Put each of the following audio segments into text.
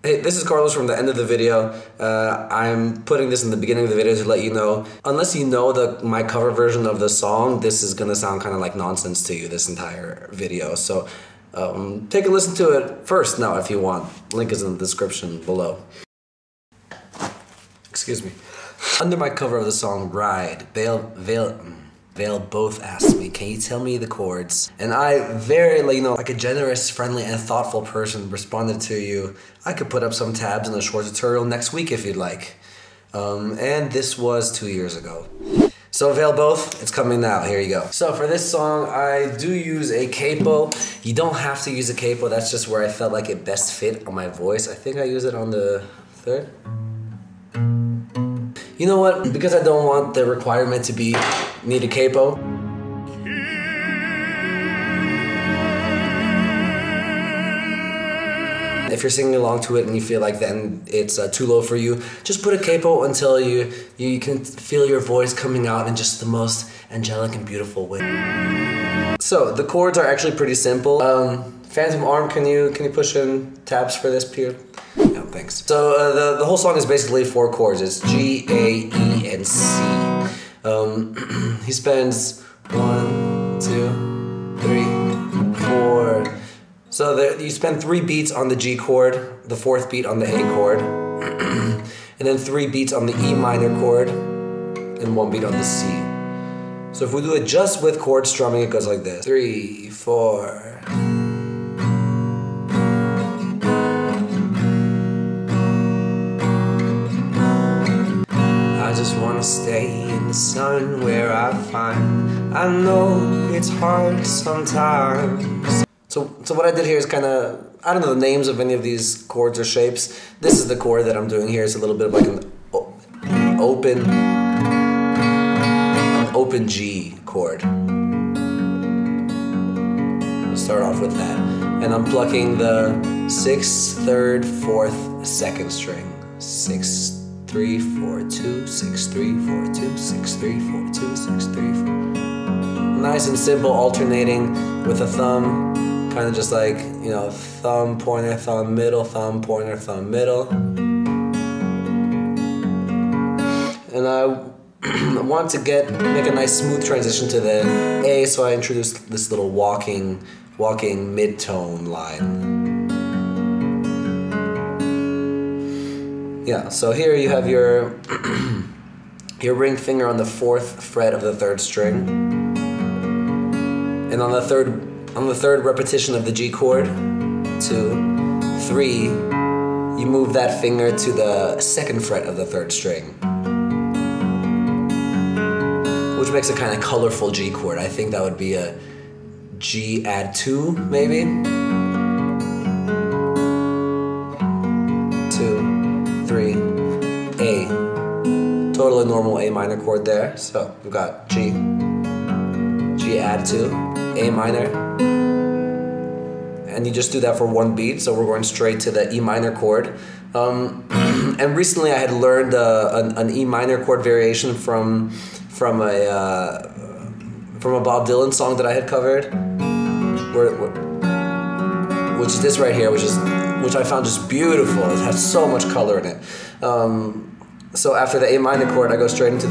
Hey, this is Carlos from the end of the video. I'm putting this in the beginning of the video to let you know, unless you know my cover version of the song, this is gonna sound kind of like nonsense to you, this entire video. So take a listen to it first now if you want. Link is in the description below. Excuse me. Under my cover of the song Ride, Vale both asked me, can you tell me the chords? And I very, like a generous, friendly, and thoughtful person responded to you, I could put up some tabs in a short tutorial next week if you'd like. And this was 2 years ago. So Vale both, it's coming now, here you go. So for this song, I do use a capo. You don't have to use a capo, that's just where I felt like it best fit on my voice. I think I use it on the third. You know what? Because I don't want the requirement to need a capo. If you're singing along to it and you feel like then it's too low for you, just put a capo until you can feel your voice coming out in just the most angelic and beautiful way. So the chords are actually pretty simple. Phantom Arm, can you push in tabs for this, Pierre? Yeah, thanks. So the whole song is basically 4 chords. It's G, A, E, and C. He spends 1, 2, 3, 4. So you spend 3 beats on the G chord, the 4th beat on the A chord, and then 3 beats on the E minor chord, and 1 beat on the C. So if we do it just with chord strumming, it goes like this. 3, 4. I just wanna stay in the sun where I find I know it's hard sometimes. So what I did here is kind of, I don't know the names of any of these chords or shapes. This is the chord that I'm doing here. It's a little bit of like an open G chord. I'll start off with that. And I'm plucking the 6th, 3rd, 4th, 2nd string. 6, 3, 4, 2, 6, 3, 4, 2, 6, 3, 4, 2, 6, 3, 4. Nice and simple, alternating with a thumb. Kind of just like, thumb, pointer, thumb, middle, thumb, pointer, thumb, middle. And I want to make a nice smooth transition to the A, so I introduced this little walking mid-tone line. Yeah, so here you have your ring finger on the 4th fret of the 3rd string. And on the third repetition of the G chord, 2, 3, you move that finger to the 2nd fret of the 3rd string, which makes a kind of colorful G chord. I think that would be a G add 2, maybe. 2, 3, A. Totally normal A minor chord there. So we've got G add 2, A minor, and you just do that for 1 beat, so we're going straight to the E minor chord. And recently I had learned an E minor chord variation from a Bob Dylan song that I had covered, which is this right here, which I found just beautiful. It has so much color in it. So after the A minor chord, I go straight into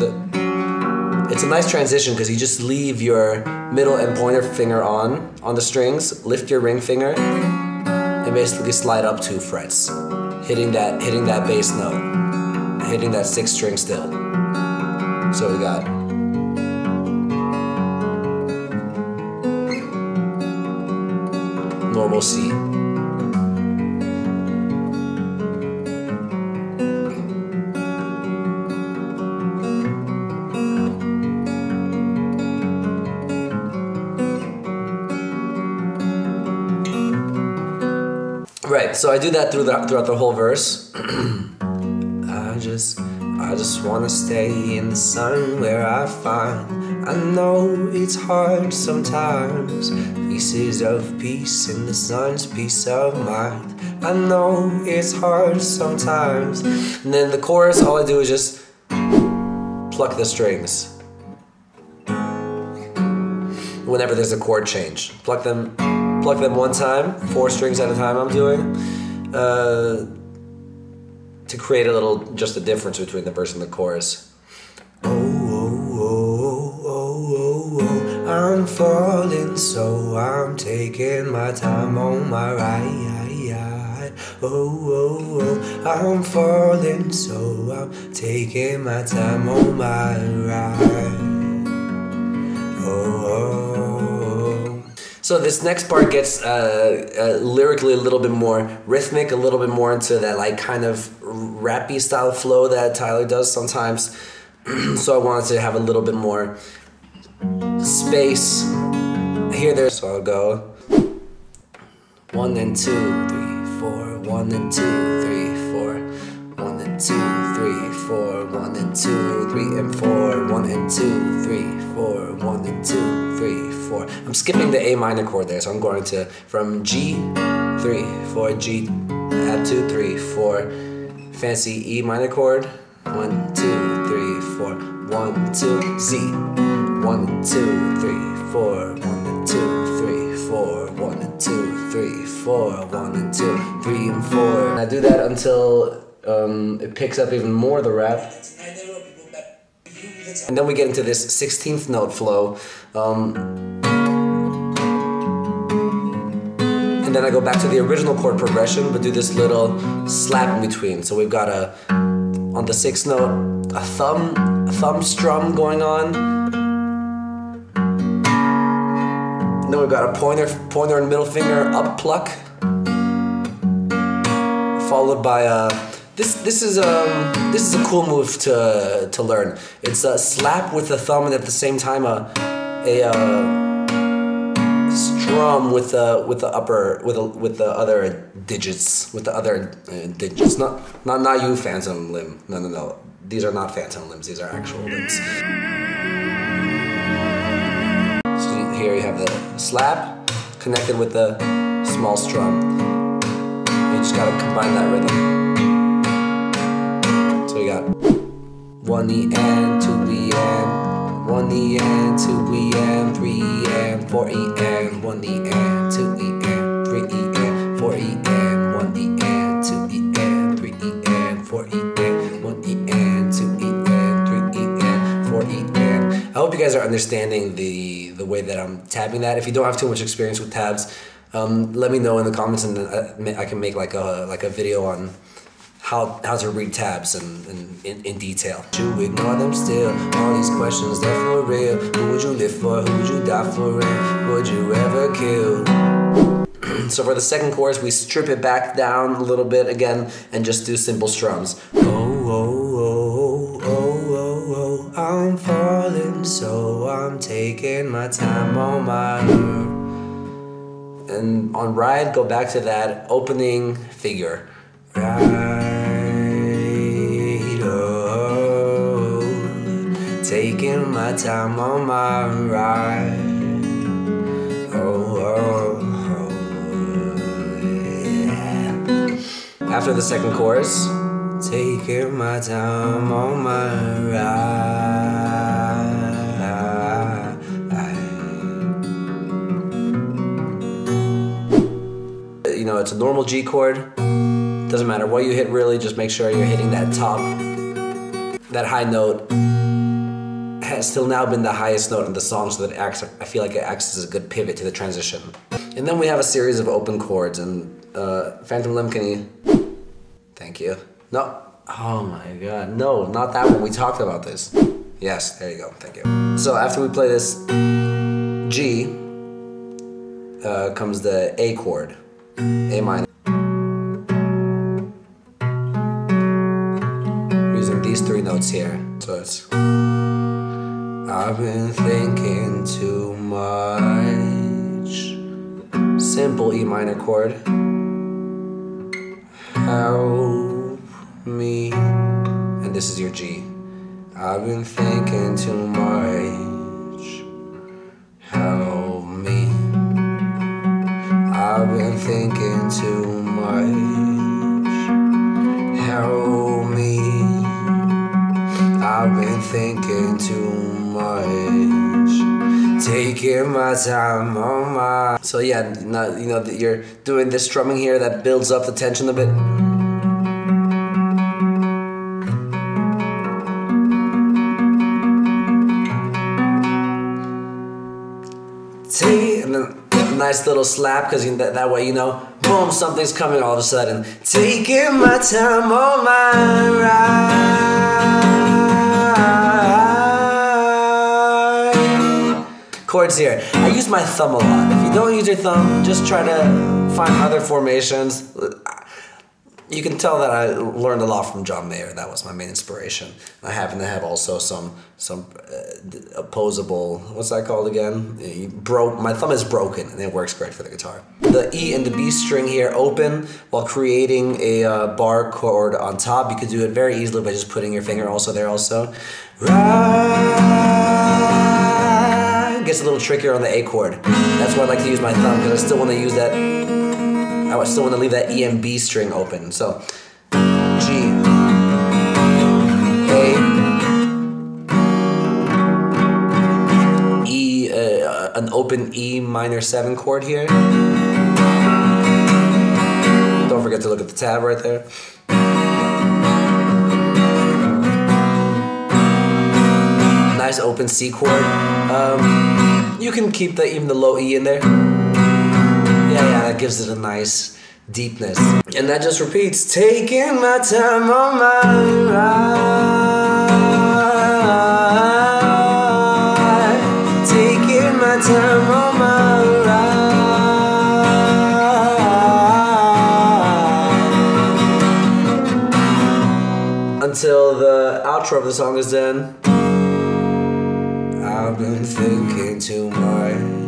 it's a nice transition because you just leave your middle and pointer finger on the strings, lift your ring finger, and basically slide up 2 frets, hitting that bass note, hitting that 6th string still. So we got normal C. Right, so I do that throughout the whole verse. I just wanna stay in the sun where I find I know it's hard sometimes. Pieces of peace in the sun's peace of mind. I know it's hard sometimes. And then the chorus, all I do is just pluck the strings. Whenever there's a chord change, pluck them 1 time, 4 strings at a time I'm doing. to create a little, just a difference between the verse and the chorus. Oh, oh, oh, oh, oh, oh, I'm falling, so I'm taking my time on my ride. Oh, oh, oh, I'm falling, so I'm taking my time on my ride. Oh, oh. So this next part gets lyrically a little bit more rhythmic, a little bit more into that like kind of rappy style flow that Tyler does sometimes. So I wanted to have a little bit more space here, there. So I'll go 1 and 2, 3, 4, 1 and 2, 3, 4, 1 and 2, 3, 4, 1 and 2, 3 and 4, 1 and 2, 3, 4, 1 and 2, 3, 4. I'm skipping the A minor chord there, so I'm going to from G, 3, 4, G, add 2, 3, 4, fancy E minor chord, 1, 2, 3, 4, 1, 2, Z, 1, 2, 3, 4, 1, 2, 3, 4, 1, 2, 3, 4, 1, 2, 3, and 4. And I do that until it picks up even more the rap. And then we get into this 16th note flow. And then I go back to the original chord progression, but do this little slap in between. So we've got on the 6th note, a thumb strum going on. And then we've got a pointer and middle finger up pluck, followed by this is a cool move to learn. It's a slap with the thumb and at the same time a strum with the other digits, not you phantom limb. No, these are not phantom limbs, these are actual limbs. So here you have the slap connected with the small strum. You just gotta combine that rhythm. So we got 1 EM, 2 EM, 1 EM, 2 EM, 3 EM, 4 EM, 1 EM, 2 EM, 3 EM, 4 EM, 1 EM, 2 EM, 3 EM, 4 EM, 1 EM, 2 EM, 3 EM, 4 EM. I hope you guys are understanding the way that I'm tabbing that. If you don't have too much experience with tabs, let me know in the comments, and I can make like a video on how to read tabs and in detail. You ignore them still, all these questions, they're for real. Who would you live for, who would you die for, and would you ever kill? So for the second chorus, we strip it back down a little bit again and just do simple strums. Oh, oh, oh, oh, oh, oh, I'm falling, so I'm taking my time on my nerve. And on ride, go back to that opening figure. Right, oh, taking my time on my ride. Oh, oh, oh, yeah. After the second chorus, taking my time on my ride. You know, it's a normal G chord. Doesn't matter what you hit, really, just make sure you're hitting that top. That high note has till now been the highest note in the song, so that I feel like it acts as a good pivot to the transition. And then we have a series of open chords, and Phantom Limb, can you? Thank you. No. Oh my god. No, not that one. We talked about this. Yes, there you go. Thank you. So after we play this G, comes the A chord. A minor. Using these 3 notes here. So it's I've been thinking too much. Simple E minor chord. Help me. And this is your G. I've been thinking too much. Help me. I've been thinking too much. Help me. I've been thinking too much. Taking my time on my. So yeah, you know, you're doing this strumming here that builds up the tension a bit. nice little slap, because that way, you know, boom, something's coming all of a sudden. Taking my time on my ride. Chords here. I use my thumb a lot. If you don't use your thumb, just try to find other formations. You can tell that I learned a lot from John Mayer. That was my main inspiration. I happen to have also some opposable, what's that called again? My thumb is broken and it works great for the guitar. The E and the B string here open while creating a bar chord on top. You could do it very easily by just putting your finger also there also. Right. Gets a little trickier on the A chord. That's why I like to use my thumb, because I still want to use that. I still want to leave that E and B string open. So, G, A, E, an open E minor 7 chord here. Don't forget to look at the tab right there. Nice open C chord. You can keep even the low E in there. Yeah, that gives it a nice deepness. And that just repeats, taking my time on my ride. Taking my time on my ride. Until the outro of the song is done. I've been thinking too much.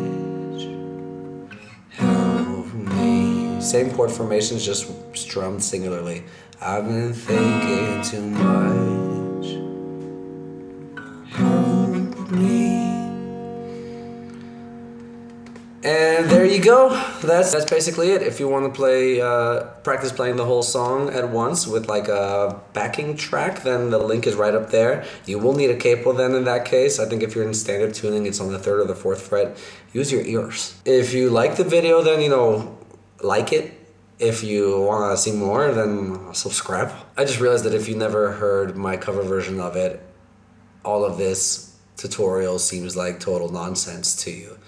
Same chord formations, just strummed singularly. I've been thinking too much. Help me. And there you go. That's basically it. If you want to play, practice playing the whole song at once with like a backing track, then the link is right up there. You will need a capo then in that case. I think if you're in standard tuning, it's on the 3rd or the 4th fret. Use your ears. If you like the video, then, you know, like it. If you want to see more, then subscribe. I just realized that if you never heard my cover version of it, all of this tutorial seems like total nonsense to you.